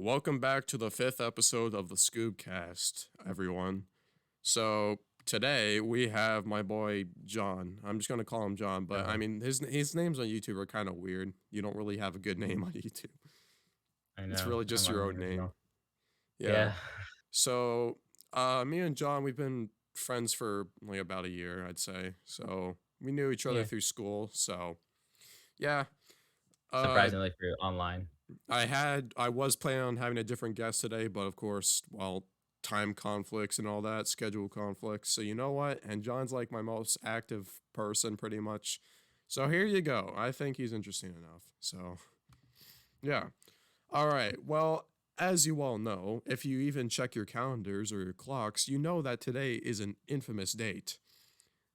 welcome back to the fifth episode of the ScoobCast, everyone. So today we have my boy John. I'm just gonna call him John, but I Oh, mean his names on YouTube are kind of weird. You don't really have a good name on YouTube. I It's know. really I'm just your own name. unoriginal. Yeah. Yeah. So me and John, we've been friends for like about a year, I'd say. So we knew each other Yeah. through school. So yeah. Uh, Surprisingly for online. I was planning on having a different guest today, but of course, well, time conflicts and all that, schedule conflicts. So you know what? And John's like my most active person pretty much. So here you go. I think he's interesting enough. So yeah. All right. Well, as you all know, if you even check your calendars or your clocks, you know that today is an infamous date.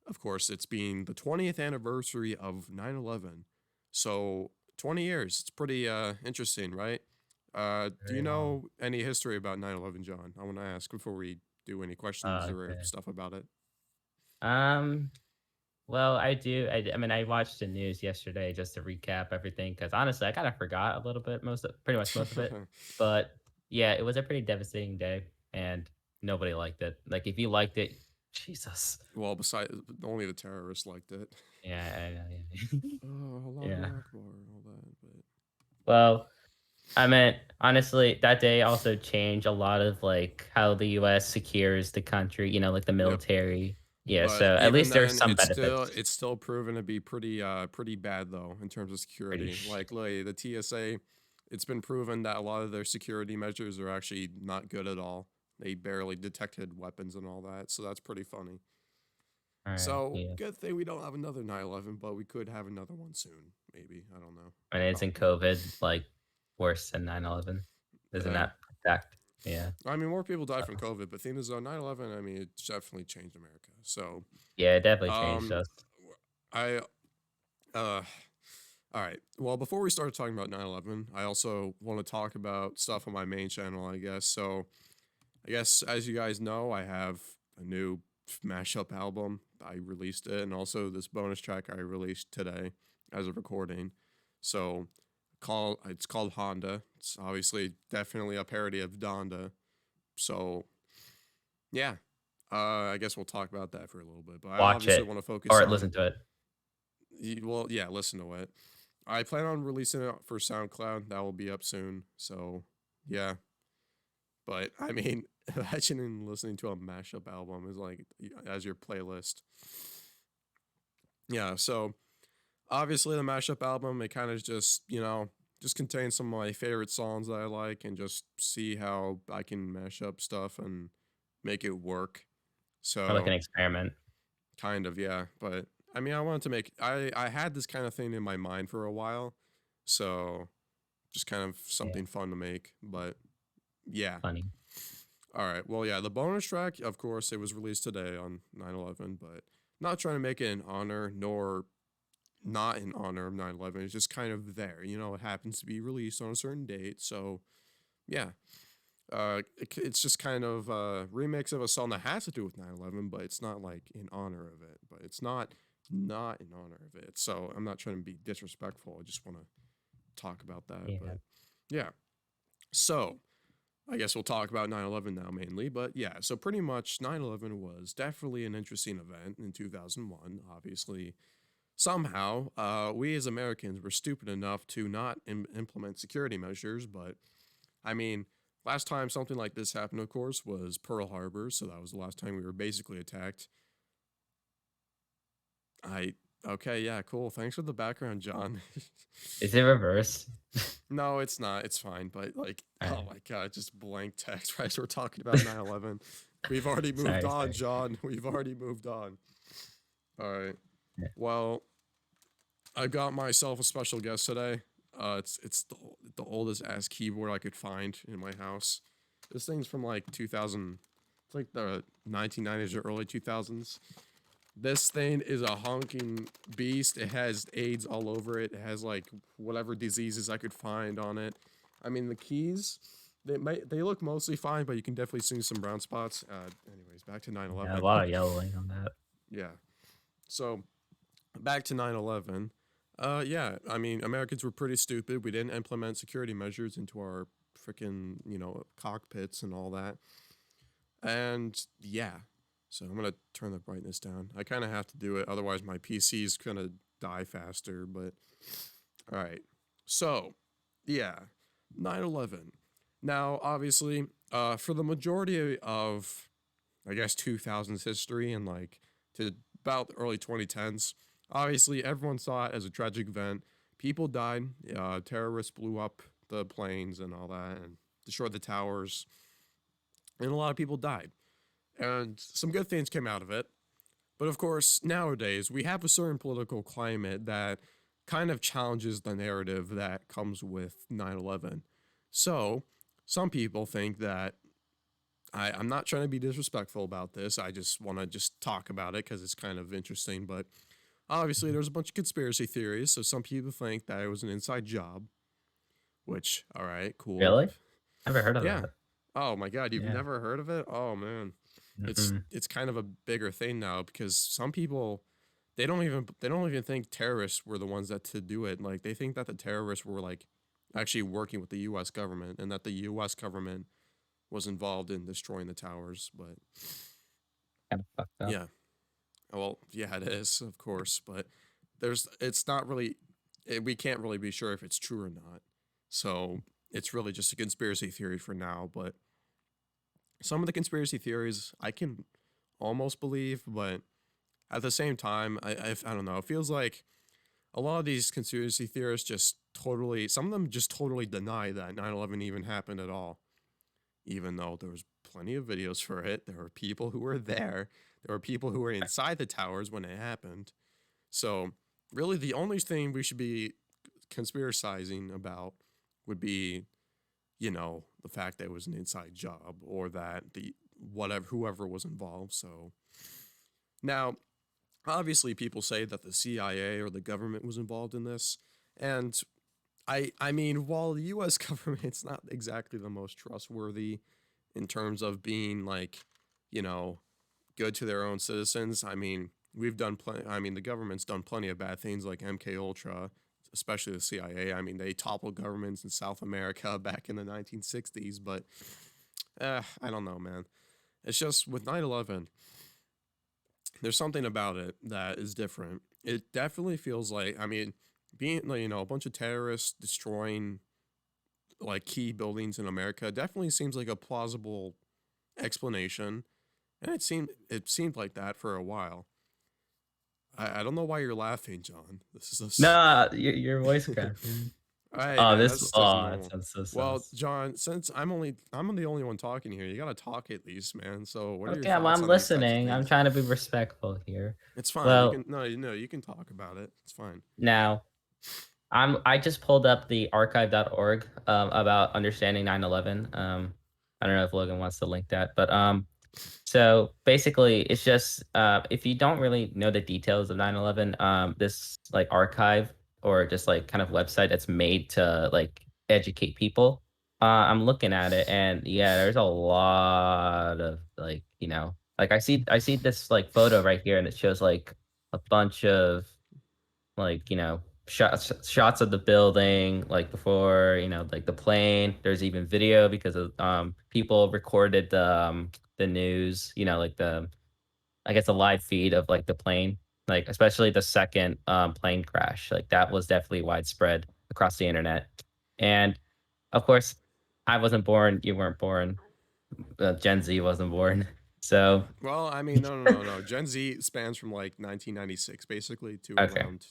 Of course, it's being the 20th anniversary of 9/11. So, 20 years. It's pretty interesting, right? Do you Very long. know any history about 9/11, John? I want to ask before we do any questions or Okay. stuff about it. Um, well, I do. I mean, I watched the news yesterday just to recap everything because honestly, I kind of forgot a little bit, pretty much most of it. But yeah, it was a pretty devastating day, and nobody liked it. Like, if you liked it, Jesus. Well, besides, only the terrorists liked it. Yeah, I know. Yeah. Oh, Yeah. Allahu Akbar, all that. But Well, I mean, honestly, that day also changed a lot of like how the US secures the country, like the yep. military. Yeah, But so at even least there's then, some it's still benefits. it's still proven to be pretty bad though in terms of Pretty security. sh- Like the TSA, it's been proven that a lot of their security measures are actually not good at all. They barely detected weapons and all that, so that's pretty funny. All right, So yeah. good thing we don't have another 9/11, but we could have another one soon. Maybe I don't know. And it's in Probably not. COVID, like worse than 9/11. Isn't Yeah, that fact? Yeah. I mean more people died from Uh, COVID, but thing is though 9/11, I mean it definitely changed America. So Yeah, it definitely changed um, us. I uh All right. Well, before we start talking about 9/11, I also want to talk about stuff on my main channel, I guess. So, I guess as you guys know, I have a new mashup album. I released it, and also this bonus track I released today as a recording. So, it's called Honda. It's obviously definitely a parody of Donda. So, yeah. I guess we'll talk about that for a little bit, but I Watch obviously it want to focus or on listen to it. well, yeah, listen to it. I plan on releasing it for SoundCloud. That will be up soon. So, yeah. But I mean, imagine listening to a mashup album is like as your playlist. Yeah. So obviously the mashup album, it kind of just contains some of my favorite songs that I like and just see how I can mash up stuff and make it work. Or like an So experiment. kind of, yeah. But I mean, I had this kind of thing in my mind for a while. So just kind of Yeah, something fun to make. But yeah. funny. All right. Well, yeah, the bonus track, of course, it was released today on 9/11, but not trying to make it in honor nor not in honor of 9/11. It's just kind of there. It happens to be released on a certain date. So, yeah. It's just kind of a remix of a song that has to do with 9/11, but it's not like in honor of it. But it's not in honor of it. So, I'm not trying to be disrespectful. I just want to talk about that. Yeah. But yeah. So, I guess we'll talk about 9/11 now mainly, but yeah, so pretty much 9/11 was definitely an interesting event in 2001. Obviously, somehow, we as Americans were stupid enough to not implement security measures, but I mean, last time something like this happened, of course, was Pearl Harbor, so that was the last time we were basically attacked. I Okay, yeah, cool. Thanks for the background, John. Is it reverse? No, it's not. It's fine. But like, oh Alright. my god, just blank text. Right, as we're talking about 9/11. We've already moved Sorry, on, sorry. John. We've already moved on. All right. Yeah. Well, I got myself a special guest today. It's the oldest ass keyboard I could find in my house. This thing's from like 2000. It's like the 1990s or early 2000s. This thing is a honking beast. It has AIDS all over it. It has like whatever diseases I could find on it. I mean, the keys, they look mostly fine, but you can definitely see some brown spots. Anyways, back to Yeah, a 9/11. lot of yelling on that. Yeah. So back to 9/11. Yeah, I mean, Americans were pretty stupid. We didn't implement security measures into our freaking, cockpits and all that. And yeah, so I'm gonna turn the brightness down. I kind of have to do it, otherwise my PC's gonna die faster. But all right, so yeah, 9/11. Now, obviously, for the majority of I guess 2000s history and like to about the early 2010s, obviously everyone saw it as a tragic event. People died. Terrorists blew up the planes and all that and destroyed the towers, and a lot of people died. And some good things came out of it. But of course, nowadays we have a certain political climate that kind of challenges the narrative that comes with 9/11. So, some people think that I'm not trying to be disrespectful about this. I just want to just talk about it because it's kind of interesting. But obviously, there's a bunch of conspiracy theories. So some people think that it was an inside job, which, all right, cool. Really? Never heard of Yeah. that. Oh my God, you've Yeah. never heard of it? Oh man, it's Mm-mm. it's kind of a bigger thing now because some people they don't even think terrorists were the ones that to do it. Like they think that the terrorists were like actually working with the U.S. government and that the U.S. government was involved in destroying the towers. But Kind of fucked up. yeah, well, yeah, it is, of course, but it's not really, we can't really be sure if it's true or not. So it's really just a conspiracy theory for now. But some of the conspiracy theories I can almost believe, but at the same time, I don't know. It feels like a lot of these conspiracy theorists just totally, some of them just totally deny that 9/11 even happened at all, even though there was plenty of videos for it. There were people who were there. There were people who were inside the towers when it happened. So, really, the only thing we should be conspiracizing about would be, the fact that it was an inside job or that the whatever whoever was involved. So now, obviously, people say that the CIA or the government was involved in this, and I mean, while the U.S. government's not exactly the most trustworthy in terms of being like, you know, good to their own citizens. I mean, we've done plenty. I mean, the government's done plenty of bad things like MK Ultra, especially the CIA. I mean, they toppled governments in South America back in the 1960s. But I don't know, man. It's just with 9/11, there's something about it that is different. It definitely feels like, I mean, being like, a bunch of terrorists destroying like key buildings in America definitely seems like a plausible explanation, and it seemed like that for a while. I don't know why you're laughing, John. This is a No, your voice cracked, man. Hey Oh, man, this that's oh, that normal. sounds so Well, sus. John, since I'm the only one talking here, you gotta talk at least, man. So, what are your Okay, well, thoughts I'm on these types of listening. I'm things? trying to be respectful here. It's fine. You Well, can no, you can talk about it. It's fine. now I just pulled up the archive.org about understanding 9/11. I don't know if Logan wants to link that, but so basically, it's just if you don't really know the details of 9/11, this like archive or just like kind of website that's made to like educate people. I'm looking at it, and yeah, there's a lot of like like I see this like photo right here, and it shows like a bunch of like shots of the building like before like the plane. There's even video because of people recorded the news, like the I guess a live feed of like the plane, like especially the second plane crash, like that was definitely widespread across the internet. And of course, I wasn't born, you weren't born, Gen Z wasn't born. So Well, I mean, no. Gen Z spans from like 1996 basically to okay, around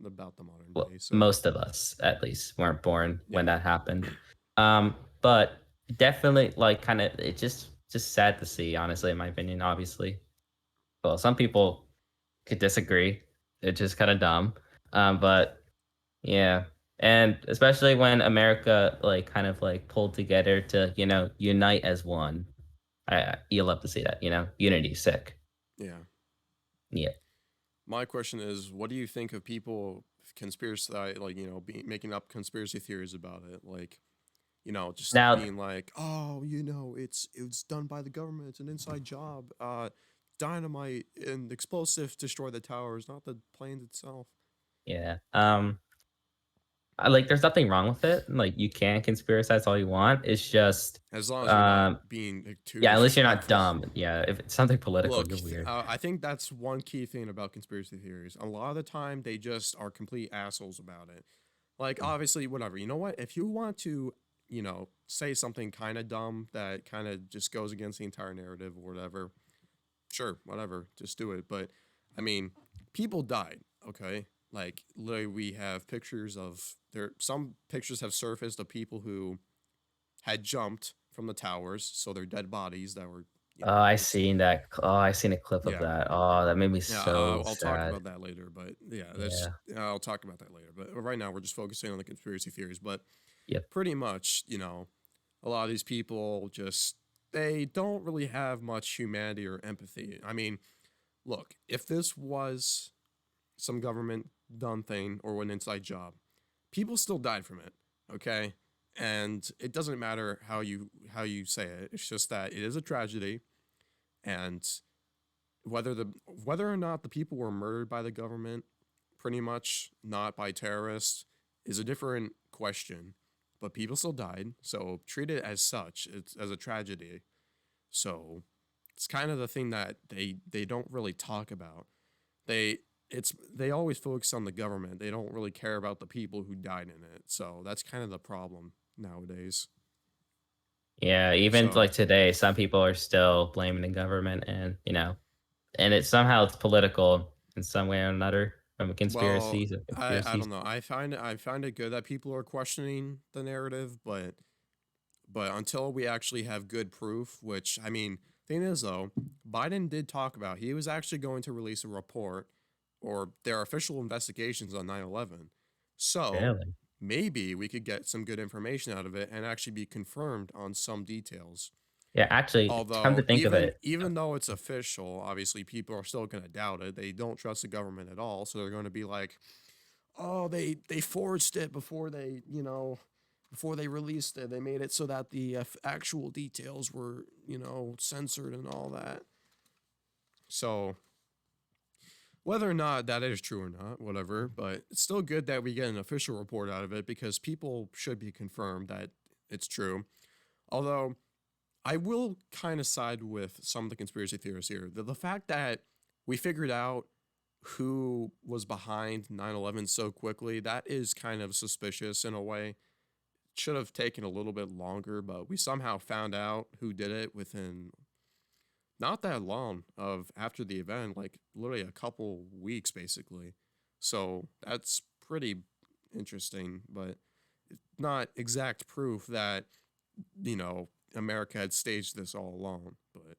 about the modern well, day. So, most of us at least weren't born when yeah. that happened. But definitely like kind of it just sad to see, honestly, in my opinion, obviously. Well, some people could disagree. It's just kind of dumb. But yeah. And especially when America like kind of like pulled together to, unite as one. You'll love to see that, unity is sick. Yeah. Yeah. My question is, what do you think of people conspiracy like making up conspiracy theories about it? Like, just Now being like, oh, it's done by the government. It's an inside job. Dynamite and explosives destroy the towers, not the planes itself. Yeah. Like, there's nothing wrong with it. Like, you can conspiracize all you want. It's just, as long as you're not um, being like, too yeah, at least you're not disrespectful. dumb. Yeah, if it's something political, Look, you're weird. I think that's one key thing about conspiracy theories. A lot of the time, they just are complete assholes about it. Like, Mm. obviously, whatever. You know what? If you want to, say something kind of dumb that kind of just goes against the entire narrative or whatever, sure, whatever, just do it. But I mean, people died, okay? Like, literally, we have pictures of there. Some pictures have surfaced of people who had jumped from the towers, so they're dead bodies that were, I just seen that. Oh, I seen a clip of yeah. that. Oh, that made me Yeah, so I'll talk sad. about that later, but yeah, that's Yeah. I'll talk about that later. But right now, we're just focusing on the conspiracy theories. But Yep. pretty much, a lot of these people just they don't really have much humanity or empathy. I mean, look, if this was some government done thing or an inside job, people still died from it, okay? And it doesn't matter how you say it. It's just that it is a tragedy, and whether or not the people were murdered by the government, pretty much not by terrorists, is a different question. But people still died, so treat it as such. It's as a tragedy. So it's kind of the thing that they don't really talk about. They always focus on the government. They don't really care about the people who died in it. So that's kind of the problem nowadays. Yeah, even So like today, some people are still blaming the government and it somehow it's political in some way or another from a well, conspiracies or I conspiracies. don't know. I find it good that people are questioning the narrative, but until we actually have good proof, which I mean, thing is though, Biden did talk about he was actually going to release a report or their official investigations on 9/11. So Really? maybe we could get some good information out of it and actually be confirmed on some details. Yeah, actually, come to Although think of even it. even though it's official, obviously people are still going to doubt it. They don't trust the government at all, so they're going to be like, "Oh, they forged it before they released it. They made it so that the actual details were, censored and all that." So, whether or not that is true or not, whatever, but it's still good that we get an official report out of it because people should be confirmed that it's true. Although I will kind of side with some of the conspiracy theorists here. The fact that we figured out who was behind 9/11 so quickly, that is kind of suspicious in a way. Should have taken a little bit longer, but we somehow found out who did it within not that long of after the event, like literally a couple weeks basically. So that's pretty interesting, but not exact proof that, America had staged this all along. But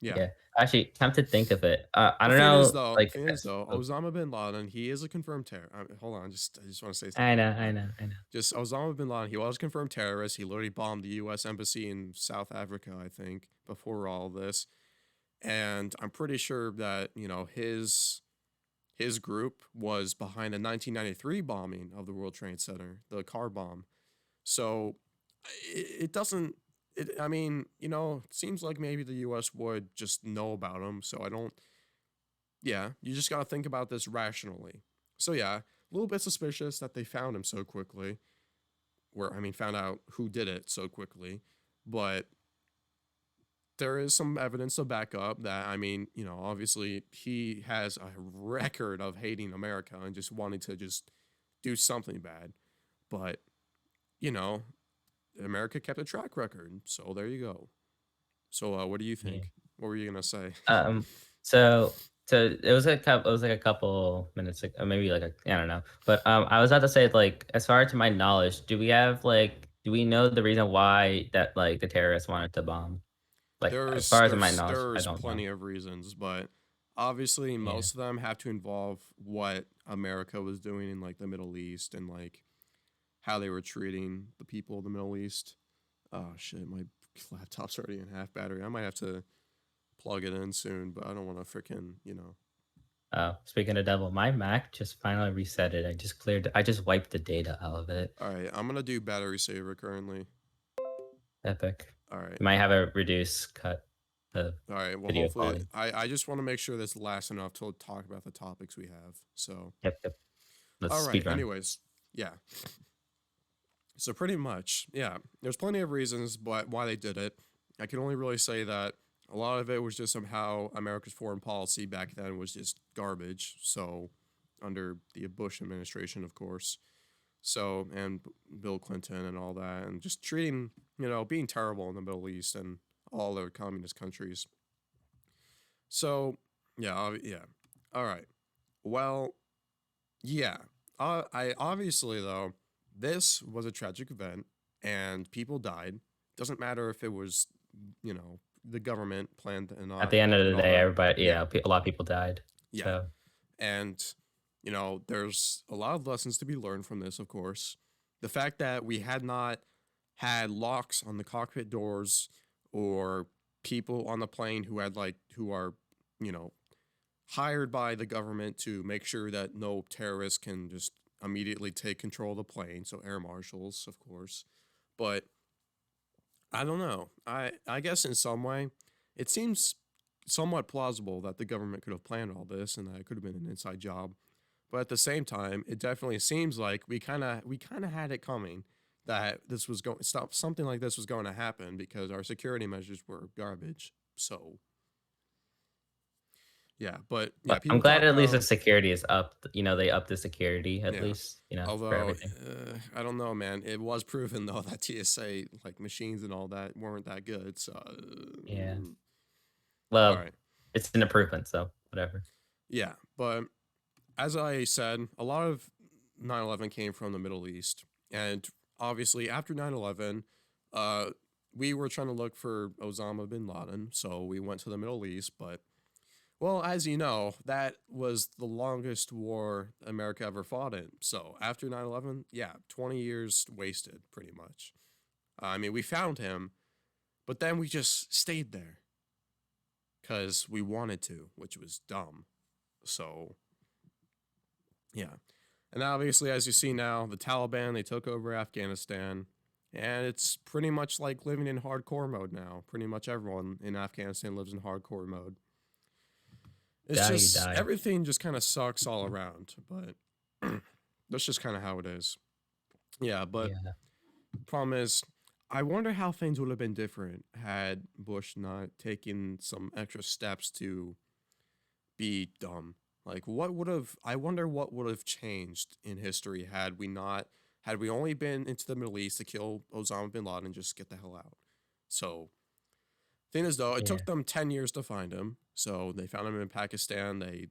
yeah. Yeah, actually, come to think of it, I The don't thing is know, though, like, thing is though, Osama bin Laden, he is a confirmed terror. Hold on, I just want to say I something know, real I quick. know, I know. Just Osama bin Laden, he was a confirmed terrorist. He literally bombed the U.S. embassy in South Africa, I think, before all this. And I'm pretty sure that his group was behind the 1993 bombing of the World Trade Center, the car bomb. So it doesn't. I mean, it seems like maybe the U.S. would just know about him. So I don't. Yeah, you just gotta think about this rationally. So yeah, a little bit suspicious that they found him so quickly. Where I mean, found out who did it so quickly, but there is some evidence to back up that. I mean, obviously he has a record of hating America and just wanting to just do something bad. But you know, America kept a track record, so there you go. So what do you Yeah. think? What were you gonna say? Um, so it was like a couple minutes ago, maybe like I don't know. But I was about to say like as far to my knowledge, do we know the reason why that like the terrorists wanted to bomb? Like as There's far as my there's knowledge, I there's don't know. plenty of reasons, but obviously Yeah. most of them have to involve what America was doing in like the Middle East and like how they were treating the people of the Middle East. Oh shit, my laptop's already in half battery. I might have to plug it in soon, but I don't want to freaking. Speaking of devil, my Mac just finally reset it. I just wiped the data out of it. All right, I'm gonna do battery saver currently. Epic. All right, You might have a reduce cut the all right. Well, video hopefully, quality. I just want to make sure this lasts enough to talk about the topics we have. So, Yep, yep. Let's All right. speed run. Anyways, yeah. So pretty much, yeah. There's plenty of reasons but why they did it. I can only really say that a lot of it was just somehow America's foreign policy back then was just garbage. So under the Bush administration, of course. So and Bill Clinton and all that, and just treating being terrible in the Middle East and all the communist countries. So yeah, yeah. All right. Well, yeah. I obviously though this was a tragic event and people died. Doesn't matter if it was the government planned and At not the end of and the all day, that. everybody, Yeah, a lot of people died. yeah. So And there's a lot of lessons to be learned from this. Of course, the fact that we had not had locks on the cockpit doors or people on the plane who are you know hired by the government to make sure that no terrorists can just immediately take control of the plane. So air marshals, of course. But I don't know. I guess in some way, it seems somewhat plausible that the government could have planned all this and that it could have been an inside job. But at the same time, it definitely seems like we kind of had it coming that this was going stop something like this was going to happen because our security measures were garbage. So yeah, but yeah, but I'm people glad talk at least the about security is up. They upped the security at yeah. least, for Although everything. I don't know, man. It was proven though that TSA like machines and all that weren't that good. So Yeah. all Well, right, it's an improvement, so whatever. yeah. But as I said, a lot of 9/11 came from the Middle East, and obviously after 9/11, uh, we were trying to look for Osama bin Laden, so we went to the Middle East. But well, as you know, that was the longest war America ever fought in. So after 9/11, yeah, 20 years wasted, pretty much. I mean, we found him, but then we just stayed there because we wanted to, which was dumb. So yeah. And obviously, as you see now, the Taliban, they took over Afghanistan. And it's pretty much like living in hardcore mode now. Pretty much everyone in Afghanistan lives in hardcore mode. It's Die, you just, die. everything just kind of sucks all around. But that's just kind of how it is. Yeah, but Yeah. problem is, I wonder how things would have been different had Bush not taken some extra steps to be dumb. Like what would have I wonder what would have changed in history had we only been into the Middle East to kill Osama bin Laden and just get the hell out. So thing is though, it Yeah. took them 10 years to find him. So they found him in Pakistan, they,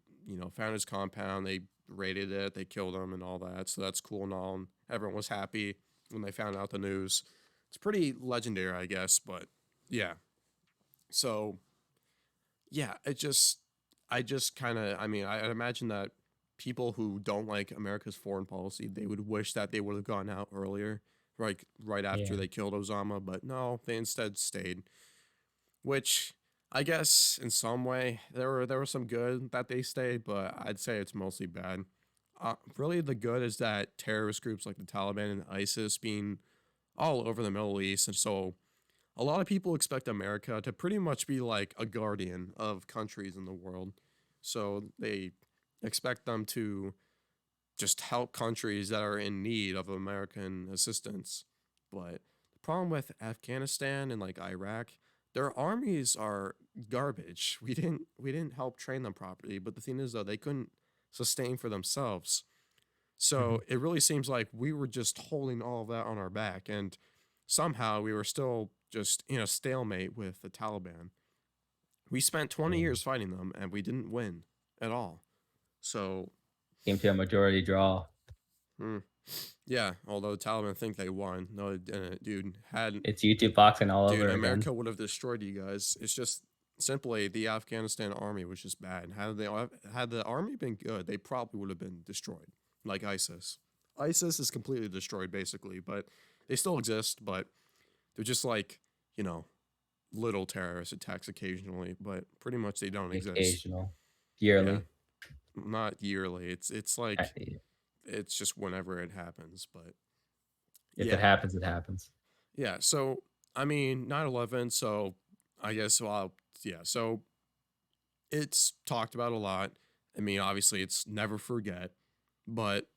found his compound, they raided it, they killed him and all that. So that's cool and all. And everyone was happy when they found out the news. It's pretty legendary, I guess, but yeah. So yeah, I just kind of, I mean, I imagine that people who don't like America's foreign policy, they would wish that they would have gone out earlier, like right after Yeah. they killed Osama, but no, they instead stayed. Which I guess in some way there was some good that they stayed, but I'd say it's mostly bad. Really, the good is that terrorist groups like the Taliban and ISIS being all over the Middle East, and so a lot of people expect America to pretty much be like a guardian of countries in the world. So they expect them to just help countries that are in need of American assistance. But the problem with Afghanistan and like Iraq, their armies are garbage. We didn't help train them properly, but the thing is though, they couldn't sustain for themselves. Mhm. So it really seems like we were just holding all of that on our back, and somehow we were still just in a stalemate with the Taliban. We spent 20 Yeah. years fighting them, and we didn't win at all. So, Came to a majority draw. hmm, yeah, although the Taliban think they won, no, they didn't, dude. It's YouTube boxing all Dude, over again. America would have destroyed you guys. It's just simply the Afghanistan army was just bad. Had the army been good, they probably would have been destroyed, like ISIS. ISIS is completely destroyed basically, but they still exist. But they're just like you know little terrorist attacks occasionally, but pretty much they don't The exist. occasional. Yeah, Yearly. not yearly. It's like Yeah. it's just whenever it happens. But If it yeah, happens, it happens. yeah. So I mean, 9/11. So I guess yeah. So it's talked about a lot. I mean, obviously, it's never forget, but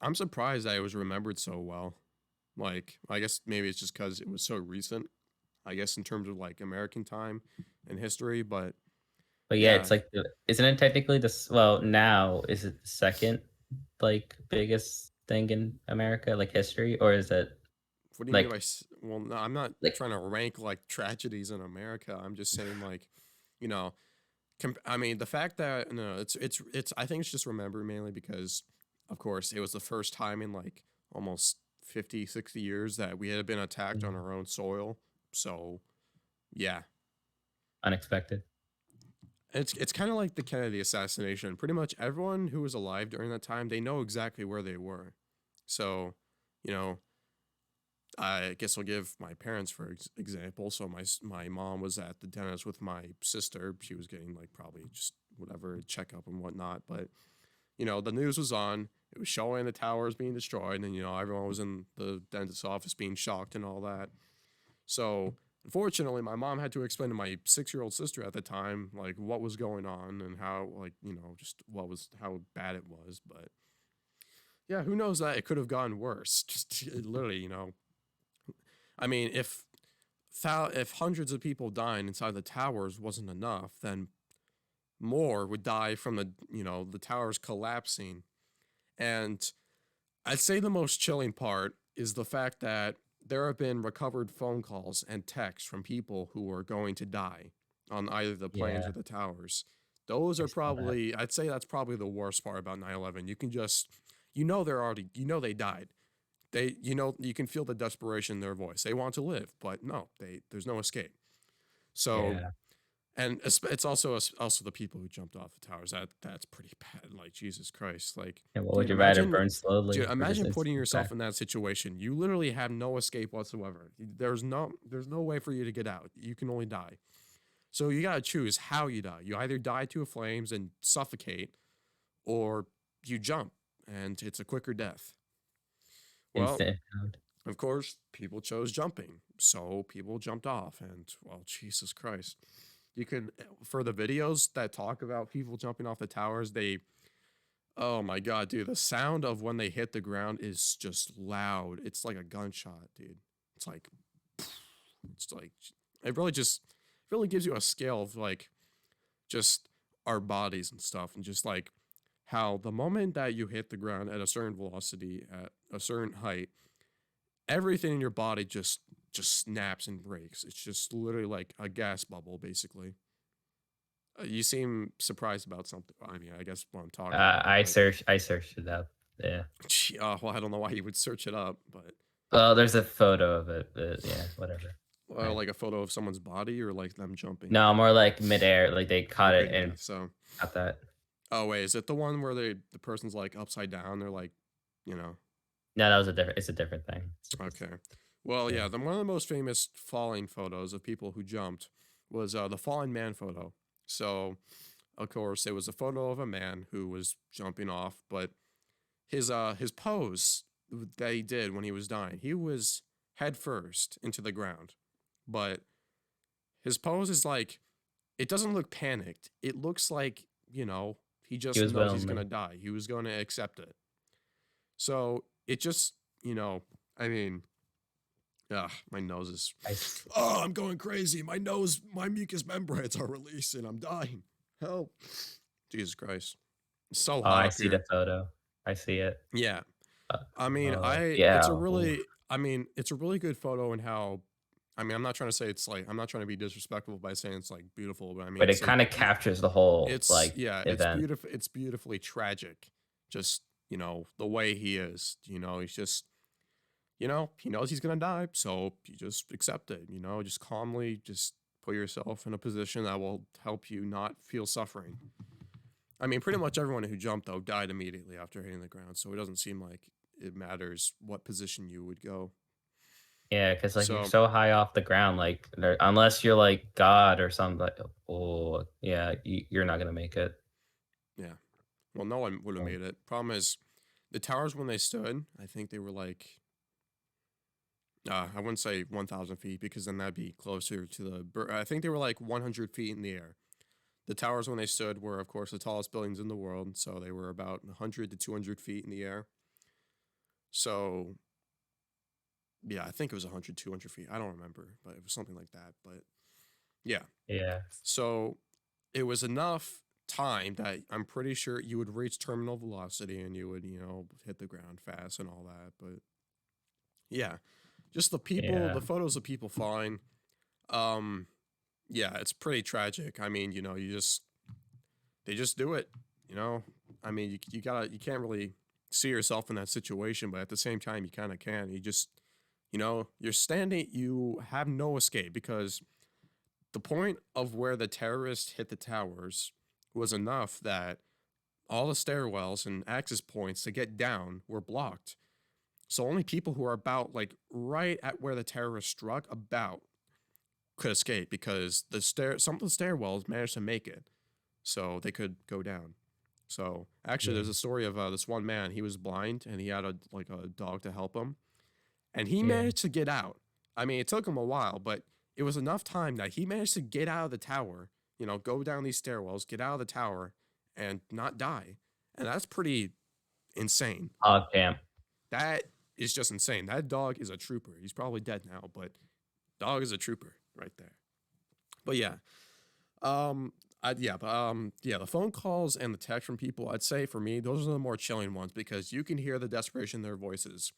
I'm surprised that it was remembered so well. Like, I guess maybe it's just because it was so recent. I guess in terms of like American time and history, but But yeah, yeah, it's like isn't it technically this? Well, now is it the second like biggest thing in America, like history, or is it what do you mean by like well? No, I'm not like trying to rank like tragedies in America. I'm just saying like, you know, I mean, the fact that no, it's. I think it's just remembered mainly because, of course, it was the first time in like almost 50, 60 years that we had been attacked on mm, our own soil. So yeah, unexpected? it's kind of like the Kennedy assassination. Pretty much everyone who was alive during that time, they know exactly where they were. So, you know, I guess I'll give my parents for example. So my mom was at the dentist with my sister. She was getting like probably just whatever checkup and whatnot. But the news was on. It was showing the towers being destroyed, and everyone was in the dentist's office being shocked and all that. So unfortunately, my mom had to explain to my 6-year-old sister at the time like what was going on and how like just what was how bad it was. But yeah, who knows that it could have gone worse. Just literally, I mean, if hundreds of people dying inside the towers wasn't enough, then more would die from the towers collapsing. And I'd say the most chilling part is the fact that there have been recovered phone calls and texts from people who are going to die on either the planes or Yeah, the towers. Those I are saw that. probably, I'd say that's probably the worst part about 9/11. You can just, they're already, they died. You can feel the desperation in their voice. They want to live, but no, there's no escape. So, Yeah, and it's also the people who jumped off the towers. That's pretty bad. Like Jesus Christ. Like, and what would dude, you rather imagine, burn slowly or just putting instantly crack? yourself in that situation. You literally have no escape whatsoever. There's no way for you to get out. You can only die. So you gotta choose how you die. You either die to flames and suffocate, or you jump, and it's a quicker death. Well, Instant pound. of course, people chose jumping, so people jumped off, and well, Jesus Christ. You can for the videos that talk about people jumping off the towers, oh my god, dude, the sound of when they hit the ground is just loud. It's like a gunshot, dude. It's like it's like it really gives you a scale of like just our bodies and stuff and just like how the moment that you hit the ground at a certain velocity at a certain height, everything in your body just snaps and breaks. It's just literally like a gas bubble, basically. You seem surprised about something. I mean, I guess what I'm talking about, but I searched it up. Yeah. well, I don't know why you would search it up, but Well, there's a photo of it, but yeah, whatever. Right. like a photo of someone's body or like them jumping. No, more like midair, like they caught Okay, it yeah. and So, got that. oh wait, is it the one where the person's like upside down? They're like, you know, No, that was a different it's a different thing. okay. Well, Yeah. yeah, one of the most famous falling photos of people who jumped was the falling man photo. So, of course, it was a photo of a man who was jumping off, but his pose that he did when he was dying, he was head first into the ground. But his pose is like it doesn't look panicked. It looks like, he He just was knows he's gonna willingly. die. He was gonna accept it. So it just, I mean, my nose is I s oh, I'm going crazy. My nose, my mucous membranes are releasing. I'm dying. Help. Jesus Christ. It's so Oh, hot I up see the here. photo. I see it. Yeah. Uh, I mean, yeah, ooh, it's a really good photo and how, I mean, I'm not trying to say it's like, I'm not trying to be disrespectful by saying it's like beautiful, but I mean, but it it's like, kinda captures the whole, it's, like, yeah, it's event. beautiful. It's beautifully tragic. Just, the way he is, he's just, he knows he's going to die. So you just accept it, just calmly, just put yourself in a position that will help you not feel suffering. I mean, pretty much everyone who jumped though died immediately after hitting the ground, so it doesn't seem like it matters what position you would go. Yeah, because like, you're So so high off the ground, like, there unless you're, like, God or something, like oh, yeah, you're not gonna make it. yeah, well, no one would have Um, made it. Problem is, the towers when they stood, I think they were like, I wouldn't say 1,000 feet because then that'd be closer to I think they were like 100 feet in the air. The towers when they stood were, of course, the tallest buildings in the world, so they were about 100 to 200 feet in the air. So yeah, I think it was 100, 200 feet. I don't remember, but it was something like that. But yeah, Yeah. so it was enough time that I'm pretty sure you would reach terminal velocity and you would, hit the ground fast and all that. But yeah, just the Yeah. photos of people falling. Um, yeah, it's pretty tragic. I mean, they just do it, you know. I mean, you can't really see yourself in that situation, but at the same time, you kind of can. You just, you're standing, you have no escape because the point of where the terrorists hit the towers was enough that all the stairwells and access points to get down were blocked. So only people who are about like right at where the terrorists struck about could escape because some of the stairwells managed to make it, so they could go down. So actually, Yeah. there's a story of this one man. He was blind and he had a dog to help him, and he Yeah. managed to get out. I mean, it took him a while, but it was enough time that he managed to get out of the tower. Go down these stairwells, get out of the tower, and not die. And that's pretty insane. Oh, damn. That is just insane. That dog is a trooper. He's probably dead now, but dog is a trooper right there. But yeah, yeah, the phone calls and the text from people, I'd say for me, those are the more chilling ones because you can hear the desperation in their voices.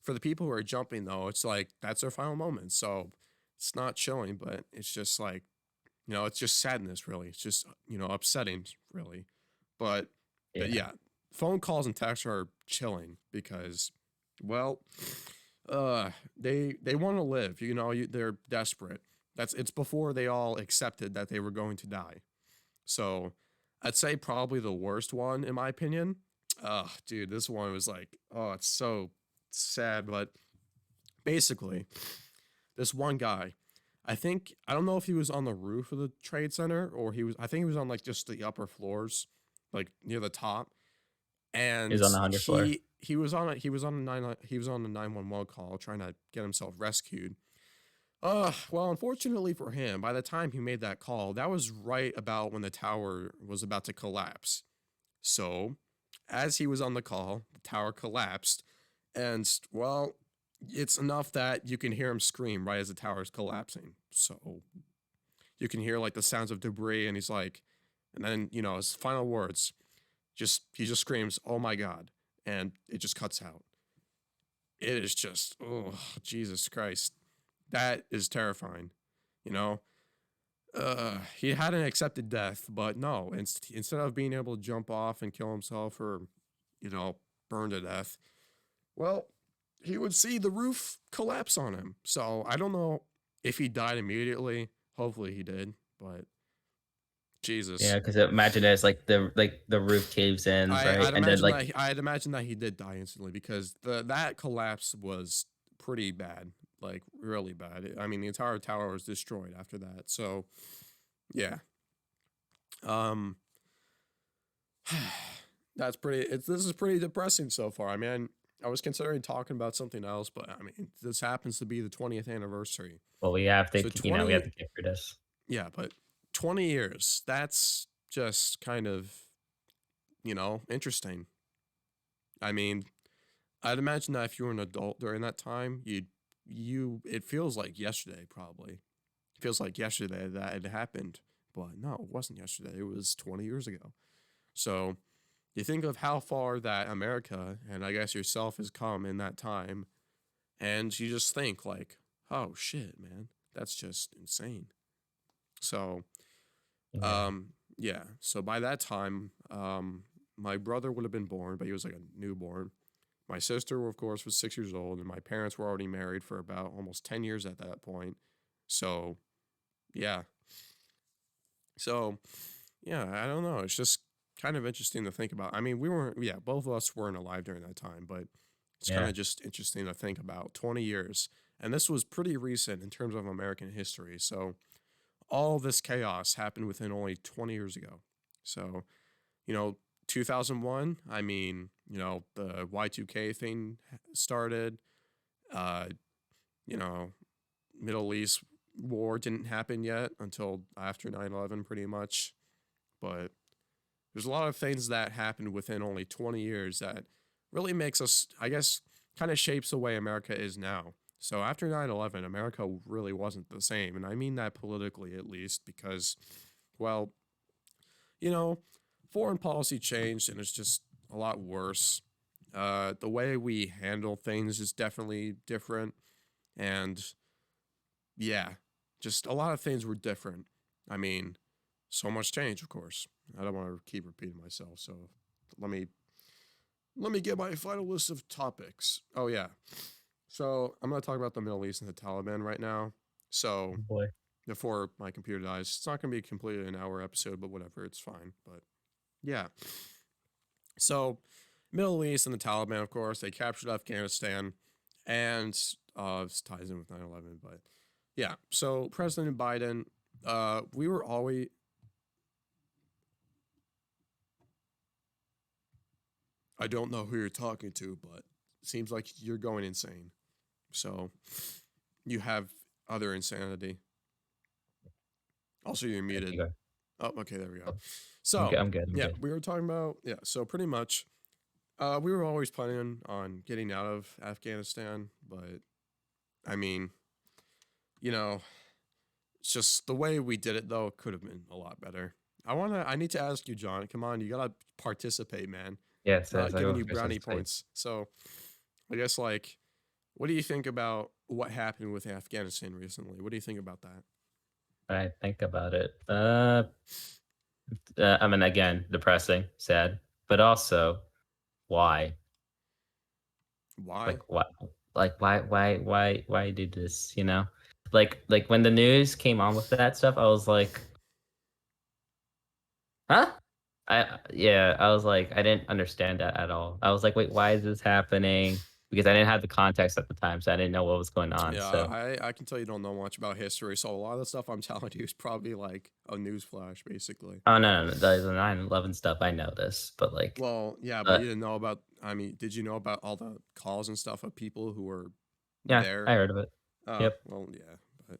For the people who are jumping, though, it's like that's their final moment. So it's not chilling, but it's just like, it's just sadness, really. It's just, upsetting, really. But, but Yeah. yeah, phone calls and texts are chilling because, well, they want to live. They're desperate. It's before they all accepted that they were going to die. So I'd say probably the worst one in my opinion. Dude, this one was like, oh, it's so sad, but basically, this one guy, I don't know if he was on the roof of the trade center or I think he was on like just the upper floors, like near the top. He's And on the 100th floor. he was on the 911 call trying to get himself rescued. Well, unfortunately for him, by the time he made that call, that was right about when the tower was about to collapse. So, as he was on the call, the tower collapsed, and well, it's enough that you can hear him scream right as the tower is collapsing. So, you can hear like the sounds of debris, and he's like, and then, his final words, he just screams, "Oh my God," and it just cuts out. It is just, oh, Jesus Christ. That is terrifying, you know? He hadn't accepted death, but no, instead of being able to jump off and kill himself or, burn to death, well, he would see the roof collapse on him. So I don't know if he died immediately. Hopefully he did, but Jesus. Yeah, because imagine it's like the roof caves in, right? And then like I'd imagine that he did die instantly because that collapse was pretty bad, like really bad. I mean, the entire tower was destroyed after that. So yeah, um, this is pretty depressing so far. I mean, I was considering talking about something else, but I mean, this happens to be the 20th anniversary. well, we have to So we have 20, to get through this. yeah, but 20 years. That's just kind of interesting. I mean, I'd imagine that if you were an adult during that time, it feels like yesterday, probably. It feels like yesterday that it happened. But no, it wasn't yesterday. It was 20 years ago. So you think of how far that America and I guess yourself has come in that time, and you just think like, oh shit, man, that's just insane. So, Yeah. yeah. So by that time, my brother would have been born, but he was like a newborn. My sister, of course, was 6 years old, and my parents were already married for about almost 10 years at that point. So, yeah. So, yeah, I don't know. It's just kind of interesting to think about. I mean, yeah, both of us weren't alive during that time, but it's kind Yeah. of just interesting to think about 20 years. And this was pretty recent in terms of American history. So, all this chaos happened within only 20 years ago. So, you know, 2001, I mean, the Y2K thing started. Uh, you know, Middle East war didn't happen yet until after 9/11 pretty much. But there's a lot of things that happened within only 20 years that really makes us, I guess, kind of shapes the way America is now. So after 9/11, America really wasn't the same. And I mean that politically at least because, well, you know, foreign policy changed and it's just a lot worse. The way we handle things is definitely different. And yeah, just a lot of things were different. I mean, so much change, of course. I don't want to keep repeating myself. So let me let me get my final list of topics. Oh yeah. So I'm gonna talk about the Middle East and the Taliban right now. So Oh boy. before my computer dies, it's not gonna be completely an hour episode, but whatever, it's fine. But yeah. So Middle East and the Taliban, of course, they captured Afghanistan, and this ties in with 9/11. But yeah, so President Biden, we were always. I don't know who you're talking to, but it seems like you're going insane. So you have other insanity. Also, you're Okay, muted. you go. Oh, okay, there we go. Oh, So I'm good. I'm yeah, good. we were talking about yeah. So pretty much, we were always planning on getting out of Afghanistan, but I mean, you know, it's just the way we did it though could have been a lot better. I need to ask you, John. Come on, you gotta participate, man. Yes, yes, Not I giving will you brownie participate. points. So I guess like, what do you think about what happened with Afghanistan recently? What do you think about that? I think about it. I mean, again, depressing, sad, but also why? Why? Like what? Like why do this? You know, like when the news came on with that stuff, I was like, huh? Yeah, I was like, I didn't understand that at all. I was like, wait, why is this happening? Because I didn't have the context at the time, so I didn't know what was going on. Yeah, So, I can tell you don't know much about history, so a lot of the stuff I'm telling you is probably like a news flash, basically. oh no, the 9/11 stuff, I know this, but like, Well, yeah, but uh, you didn't know about. I mean, did you know about all the calls and stuff of people who were yeah, I there? heard of it. Oh, Yep, well, yeah, but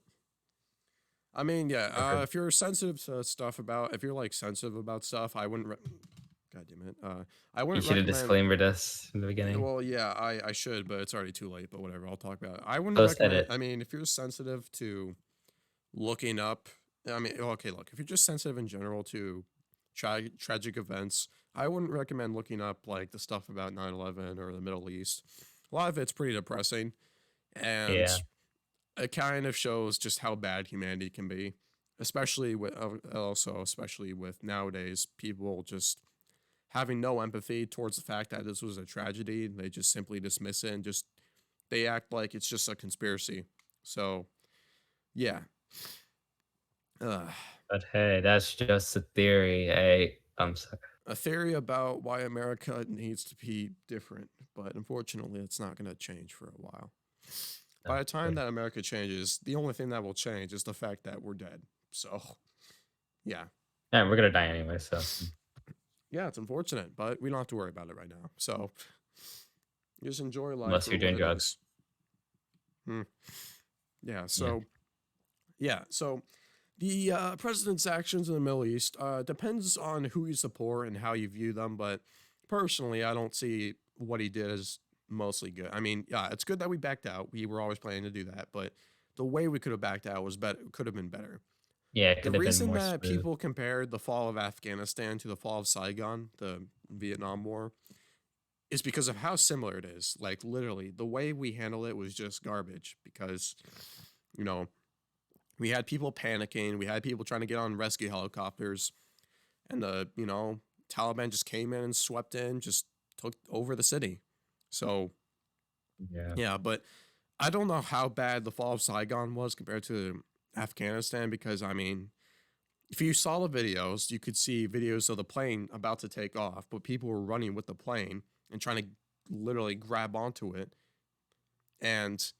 I mean, yeah. I've heard. If you're sensitive to stuff about, if you're like sensitive about stuff, I wouldn't. God damn it. I You wouldn't should have recommend. disclaimed this in the beginning. Well, yeah, I should, but it's already too late. But whatever, I'll talk about it. I wouldn't Post recommend. edit. I mean, if you're sensitive to looking up, I mean, okay, look, if you're just sensitive in general to tragic events, I wouldn't recommend looking up like the stuff about 9/11 or the Middle East. A lot of it's pretty depressing, and Yeah, it kind of shows just how bad humanity can be, especially with also especially with nowadays people just having no empathy towards the fact that this was a tragedy. They just simply dismiss it and just they act like it's just a conspiracy. So yeah, uh, but hey, that's just a theory. Hey, I'm sorry. a theory about why America needs to be different, but unfortunately, it's not going to change for a while. By the time that America changes, the only thing that will change is the fact that we're dead. So yeah, Yeah, we're gonna die anyway, so yeah, it's unfortunate, but we don't have to worry about it right now. So just enjoy life unless for you're what doing it drugs. is. Hmm. Yeah. Yeah. So yeah. So the president's actions in the Middle East depends on who you support and how you view them. But personally, I don't see what he did as mostly good. I mean, yeah, it's good that we backed out. We were always planning to do that, but the way we could have backed out was better. Could have been better. Yeah, it The could have been reason more that smooth. people compared the fall of Afghanistan to the fall of Saigon, the Vietnam War, is because of how similar it is. Like literally, the way we handled it was just garbage because, you know, we had people panicking, we had people trying to get on rescue helicopters, and the, Taliban just came in and swept in, just took over the city. So, Yeah. yeah, but I don't know how bad the fall of Saigon was compared to Afghanistan because I mean, if you saw the videos, you could see videos of the plane about to take off, but people were running with the plane and trying to literally grab onto it. And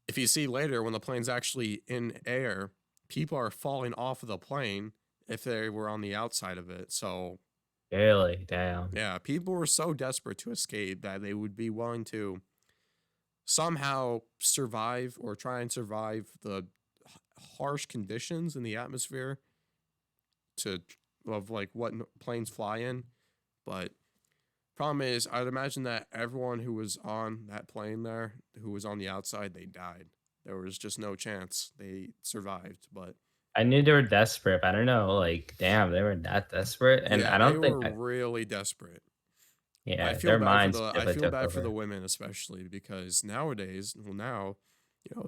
if you see later when the plane's actually in air, people are falling off of the plane if they were on the outside of it. So, Really? Damn. yeah, people were so desperate to escape that they would be willing to somehow survive or try and survive the harsh conditions in the atmosphere to of like what planes fly in. But Problem is, I'd imagine that everyone who was on that plane there, who was on the outside, they died. There was just no chance they survived. But I knew they were desperate, but I don't know, like, damn, they were that desperate, and yeah, I they don't think were I really desperate. yeah, their minds I definitely feel took bad for the over. women especially because nowadays, well now,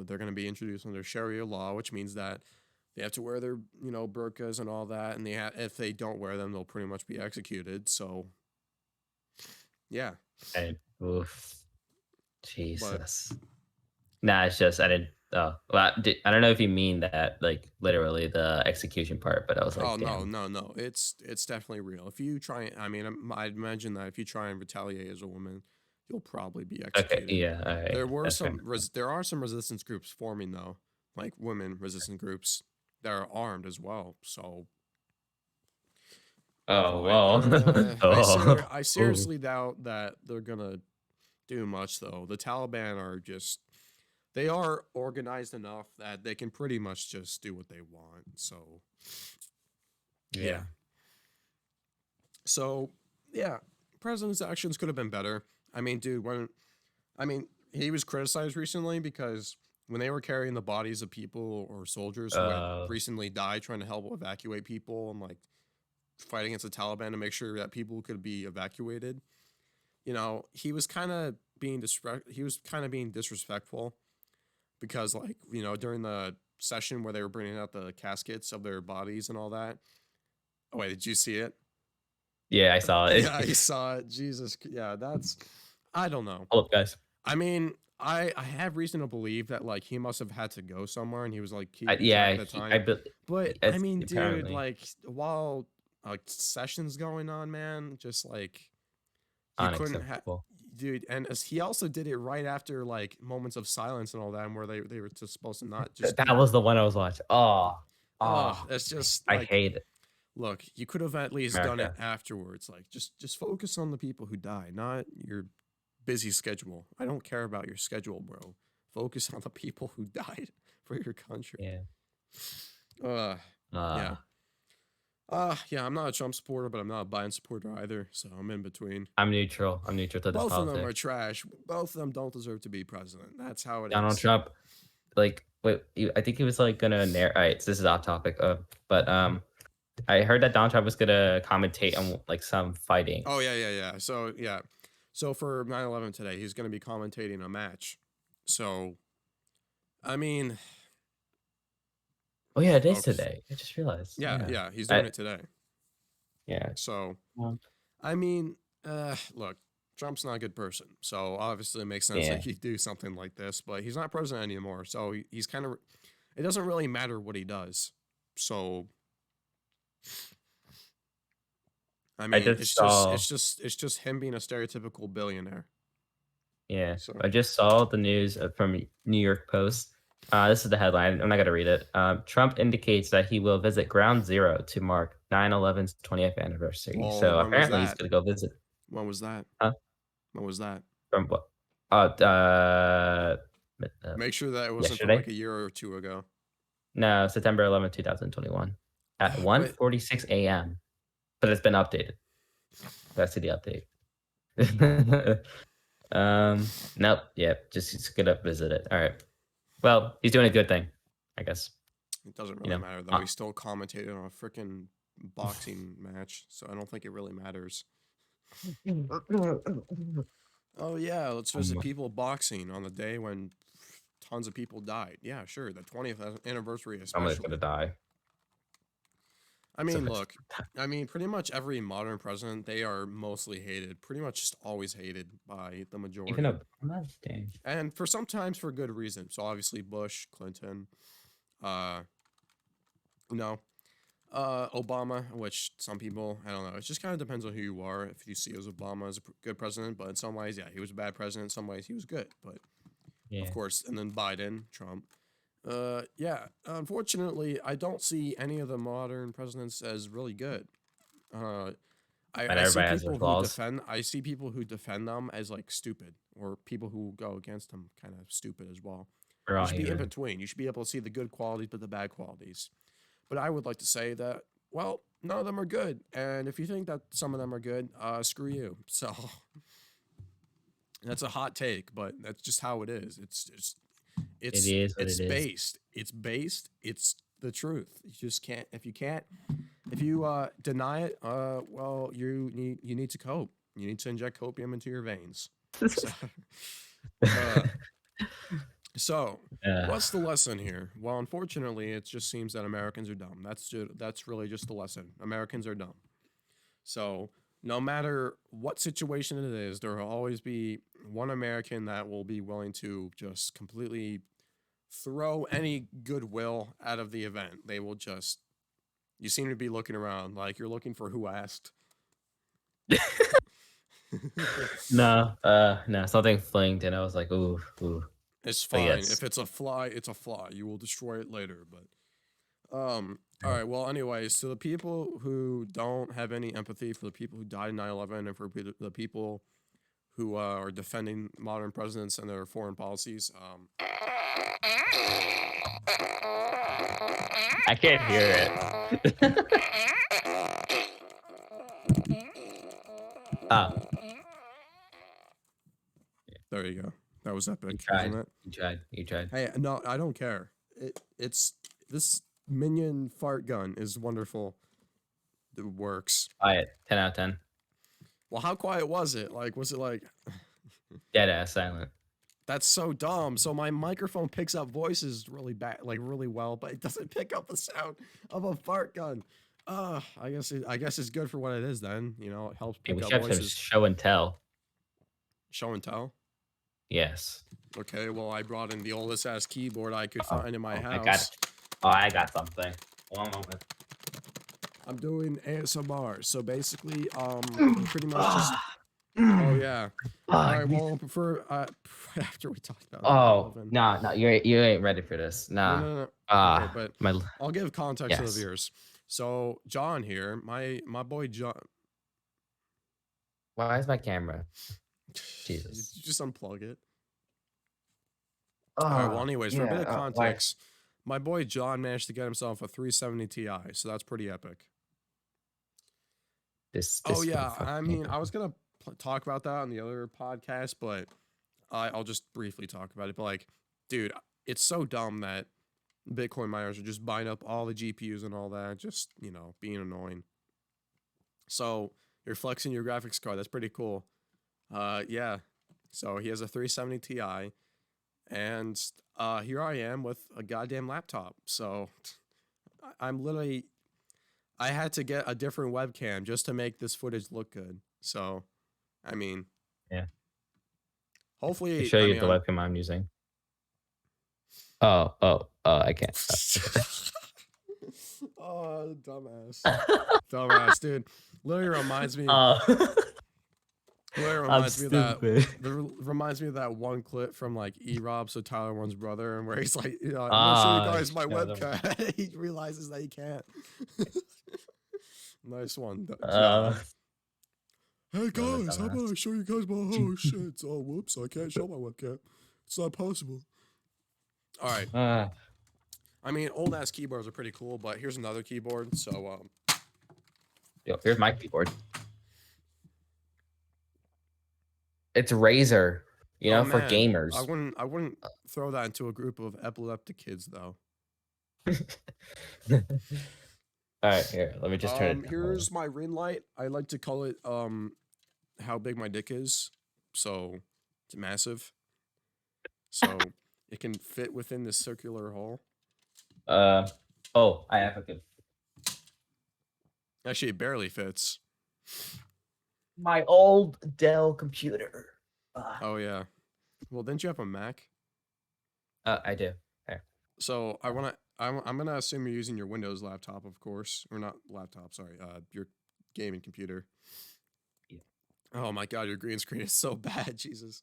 they're going to be introduced under Sharia law, which means that they have to wear their, burqas and all that, and if they don't wear them, they'll pretty much be executed. So, yeah. And oof, But Jesus. Nah, it's just I didn't well, I don't know if you mean that, like, literally the execution part, but I was oh like, no, "Damn." no, no. It's definitely real. If you try, I mean, I'd imagine that if you try and retaliate as a woman, you'll probably be Okay, executed. yeah, alright, that's fair. There are some resistance groups forming though, like women resistance groups that are armed as well. So Oh, I well. Oh, I ooh, seriously doubt that they're gonna do much though. The Taliban are just they are organized enough that they can pretty much just do what they want. So yeah. yeah. So yeah, president's actions could have been better. I mean, dude, he was criticized recently because when they were carrying the bodies of people or soldiers who had Uh, recently died trying to help evacuate people and like fight against the Taliban to make sure that people could be evacuated, he was kind of being disrespectful because like, during the session where they were bringing out the caskets of their bodies and all that. Oh wait, did you see it? yeah, I saw Yeah, it. I saw it. Jesus. Yeah, I don't know. Hold up, guys. I mean, I have reason to believe that like he must have had to go somewhere and he was like keeping track Yeah, of the he I time. bel But I it's mean, dude, apparently like while sessions going on, man, just like you couldn't have, unacceptable. dude. And as he also did it right after like moments of silence and all that, and where they were just supposed to not just That be. was the one I was watching. Oh, Oh, oh, it's just I like, hate it, look, you could have at least done it America. afterwards. Like, just focus on the people who died, not your busy schedule. I don't care about your schedule, bro. Focus on the people who died for your country. Yeah. Uh, yeah. Uh, Yeah, I'm not a Trump supporter, but I'm not a Biden supporter either, so I'm in between. I'm neutral. I'm neutral to this Both of them are politics. trash. Both of them don't deserve to be president. That's how it Donald is. Trump, like, wait, I think he was like gonna alright, so this is off topic. But I heard that Donald Trump was gonna commentate on like some fighting. Oh, yeah, yeah, yeah. So, yeah. So for 9/11 today, he's going to be commentating a match. So, I mean, Oh yeah, it is folks. today. I just realized. Yeah, Yeah. yeah, he's doing I it today. yeah. So, Well, I mean, look, Trump's not a good person. So obviously it makes sense that yeah. he'd do something like this, but he's not president anymore. So he's kind of, it doesn't really matter what he does. So, I I mean, just saw it's just him being a stereotypical billionaire. yeah. So, I just saw the news from New York Post. This is the headline. I'm not gonna read it. Trump indicates that he will visit Ground Zero to mark 9/11's 20th anniversary. well, So when was apparently he's that? gonna go visit. When was that? Huh? When was that? From what? Uh, Make sure that it wasn't from like yesterday? a year or two ago. No, September 11th, 2021 at one But forty-six a.m. But it's been updated. That's the update. Nope. Yep. Just he's gonna visit it. All right. Well, he's doing a good thing, I guess. it doesn't You really know. matter though. Uh, He still commentated on a freaking boxing match, so I don't think it really matters. Oh yeah, let's visit um, people boxing on the day when tons of people died. Yeah, sure, the 20th anniversary Someone's gonna especially. die. I So mean, much. look, pretty much every modern president, they are mostly hated. Pretty much just always hated by the Even majority. a dang. And for sometimes for good reason. So obviously Bush, Clinton, uh, no, Obama, which some people, I don't know. It just kind of depends on who you are. If you see as Obama as a good president, but in some ways, yeah, he was a bad president. In some ways, he was good. But of Yeah. course, and then Biden, Trump. Yeah. Unfortunately, I don't see any of the modern presidents as really good. Uh, And I see everybody has their people who flaws. defend. I see people who defend them as like stupid, or people who go against them kind of stupid as well. We're You all should be in human. between. You should be able to see the good qualities, but the bad qualities. But I would like to say that, well, none of them are good. And if you think that some of them are good, screw you. So that's a hot take, but that's just how it is. It It's is what it's it is. based. It's based. It's the truth. You just can't. If you can't, if you deny it, well, you need to cope. You need to inject copium into your veins. So, uh, so Yeah. what's the lesson here? Well, unfortunately, it just seems that Americans are dumb. That's really just the lesson. Americans are dumb. So no matter what situation it is, there will always be one American that will be willing to just completely throw any goodwill out of the event. They will just. You seem to be looking around like you're looking for who asked. No, no, something flinked, and I was like, "Ooh, ooh." It's But fine. yes. If it's a fly, it's a fly. You will destroy it later. But all right. Well, anyways, to the people who don't have any empathy for the people who died in 9/11 and for the people who are defending modern presidents and their foreign policies, I can't hear it. Ah, there you go. That was you epic, wasn't tried. it? You tried. You tried. Hey, no, I don't care. It's this minion fart gun is wonderful. It works. Quiet. 10 out of 10. Well, how quiet was it? Like, was it like Dead ass silent. that's so dumb? So my microphone picks up voices really bad, like really well, but it doesn't pick up the sound of a fart gun. I guess it's good for what it is. Then you know it helps Hey, we pick up should have some voices. show and tell. Show and tell. Yes. Okay, well I brought in the oldest ass keyboard I could Oh, find in my oh, I got. house. Oh, I got something. One moment. I'm doing ASMR, so basically, you pretty much just. Ah, Oh mm, yeah. All ah, right. you- Well, I prefer after we talked about oh, 9/11. nah, nah, you ain't ready for this. No, Nah. no, no. Okay, Ah, but my I'll give context to the yes. viewers. So John here, my boy John. Why is my camera? You Jesus. just unplug it. All right. Well, Oh, anyways, for a bit yeah. of Why? context, my boy John managed to get himself a 370 Ti, so that's pretty epic. Oh This yeah, motherfucker I can't mean, go. I was gonna talk about that on the other podcast, but I'll just briefly talk about it. But like, dude, it's so dumb that Bitcoin miners are just buying up all the GPUs and all that, just being annoying. So you're flexing your graphics card. That's pretty cool. Yeah. So he has a 370 Ti, and here I am with a goddamn laptop. So I'm literally, I had to get a different webcam just to make this footage look good. So, I mean, Yeah. Let me hopefully, show I you mean, the webcam I'm using. Oh, I can't. Okay. oh, dumbass, dumbass, dude. Literally reminds me. Oh, Literally I'm reminds me of that. stupid. Reminds me of that one clip from like E-Rob, so Tyler One's brother, and where he's like, I'm gonna show you Ah, guys my show them. webcam. He realizes that he can't. Nice one, Uh, John. Hey I'm a guys, how about dumbass. I show you guys my oh shit? Oh whoops, I can't show my webcam. It's not possible. All right. Ah, I mean, old ass keyboards are pretty cool, but here's another keyboard. So yo, here's my keyboard. It's Razer, oh for man, I gamers. wouldn't I wouldn't throw that into a group of epileptic kids though. All right, here. Let me just turn it down. Here's my ring light. I like to call it how big my dick is. So it's massive. So it can fit within this circular hole. Uh, oh, I have a good. Actually, it barely fits. My old Dell computer. Oh yeah. Well, didn't you have a Mac? I do. There. So I'm gonna assume you're using your Windows laptop, of course, or not laptop. Sorry, your gaming computer. Yeah. Oh my god, your green screen is so bad, Jesus.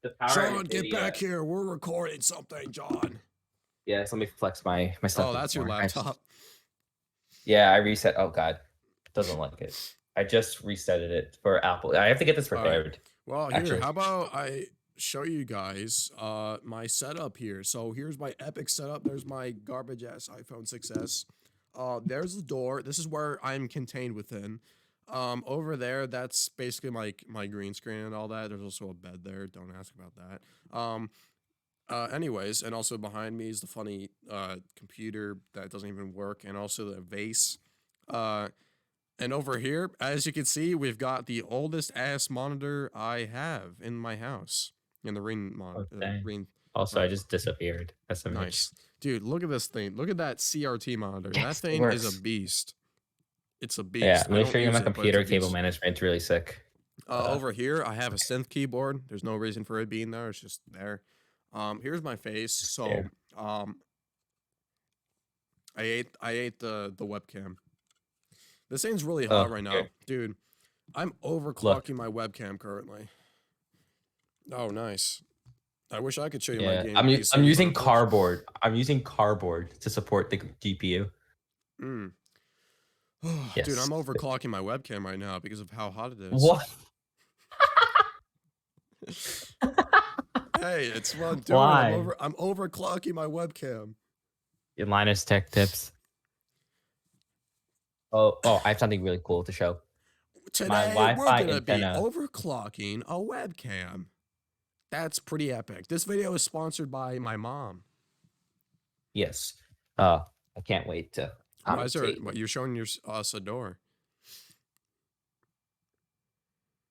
The power John, get NVIDIA. back here. We're recording something, John. Yes, let me flex my stuff. Oh, that's your more. laptop. Yeah, I reset. Oh God, doesn't like it. I just resetted it for Apple. I have to get this All right. repaired. Well, here, Actually, how about I show you guys my setup here. So here's my epic setup. There's my garbage ass iPhone 6s. There's the door. This is where I'm contained within. Over there, that's basically my green screen and all that. There's also a bed there. Don't ask about that. Anyways, and also behind me is the funny computer that doesn't even work, and also the vase. Uh, and over here, as you can see, we've got the oldest ass monitor I have in my house. In the Oh, dang. ring. Also, I Uh, just disappeared. That's image. nice, dude. Look at this thing. Look at that CRT monitor. That Yes, it thing is a works. beast. It's a Yeah, beast. let I me don't show you my use it, but it's a computer cable beast. management. It's really sick. Uh, Over here, I have a synth keyboard. There's no reason for it being there. It's just there. Here's my face. just So, there. I ate the webcam. This thing's really Oh, hot right here. now, dude. I'm Look. overclocking my webcam currently. Oh, nice. I wish I could show you my Yeah, gaming I'm PC, but using unfortunately, cardboard. I'm using cardboard to support the GPU. mm. Dude, I'm Yes. overclocking my webcam right now because of how hot it is. What? Hey, it's what I'm doing. Why? I'm overclocking my webcam. In Linus Tech Tips. Oh, I have something really cool to show. My Today, we're Wi-Fi gonna be antenna. overclocking a webcam. That's pretty epic. This video is sponsored by my mom. Yes. I can't wait to Why is there? commentate. What you're showing your us a door?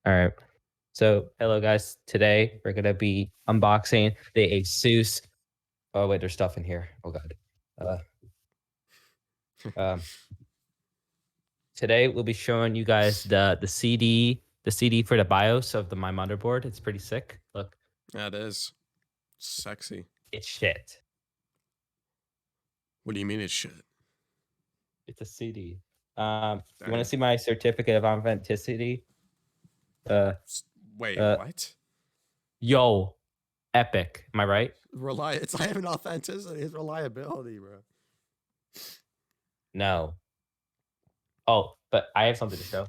All right. So, hello guys. Today we're gonna be unboxing the Asus. Oh wait, there's stuff in here. Oh god. Uh, um, Today we'll be showing you guys the CD for the BIOS of my motherboard. It's pretty sick. Look, That is sexy. it's shit. What do you mean it's shit? It's a CD. You want to Dang. see my certificate of authenticity? Uh, Wait, uh, what? yo, epic. Am I right? It's not even authenticity. It's reliability, bro. No. Oh, but I have something to show.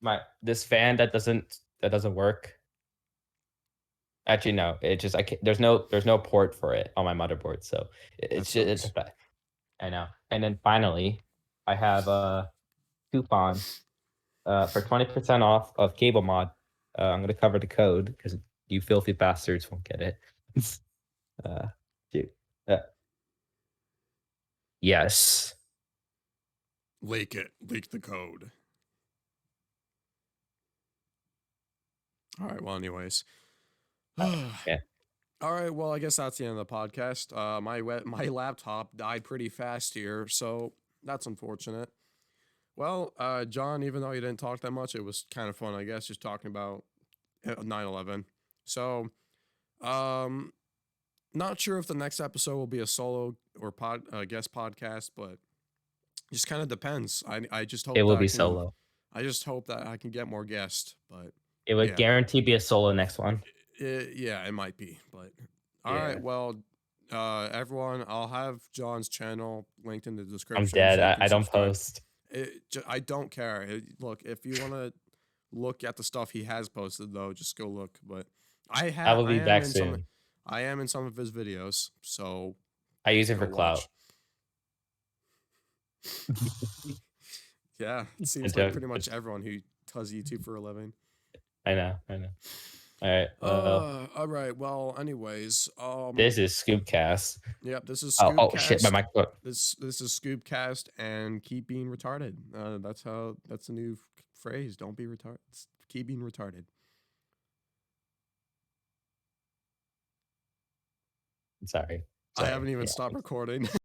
My this fan that doesn't work. Actually, no. It just I can't, there's no port for it on my motherboard, so That it's just it's sucks. I know. And then finally, I have a coupon for 20% off of Cable Mod. I'm gonna cover the code because you filthy bastards won't get it. uh, dude. Uh, yes. Leak it. Leak the code. All right. Well, anyways. Yeah. All right. Well, I guess that's the end of the podcast. My laptop died pretty fast here, so that's unfortunate. Well, John, even though you didn't talk that much, it was kind of fun, I guess, just talking about 9/11. So, um, not sure if the next episode will be a solo or guest podcast, but just kind of depends. I just It hope will that I be can. solo. I just hope that I can get more guests, but It would yeah, guarantee be a solo next one. yeah, it might be. But all right, Yeah. well, everyone, I'll have John's channel linked in the I'm description dead. so you can I don't subscribe. post. I don't care. Look, if you want to look at the stuff he has posted, though, just go look. But I will I be am back in some. soon. I am in some of his videos, so I use it go for clout. watch. Yeah, it A seems like joke. pretty much everyone who does YouTube for a living. I know. I know. All right. Well, All right. Well, anyways, this is ScoobCast. yep. This is Oh shit! My ScoobCast. microphone. This is ScoobCast, and keep being retarded. That's the new phrase. Don't be retarded. Keep being retarded. Sorry. I Sorry. haven't even Yeah. stopped recording.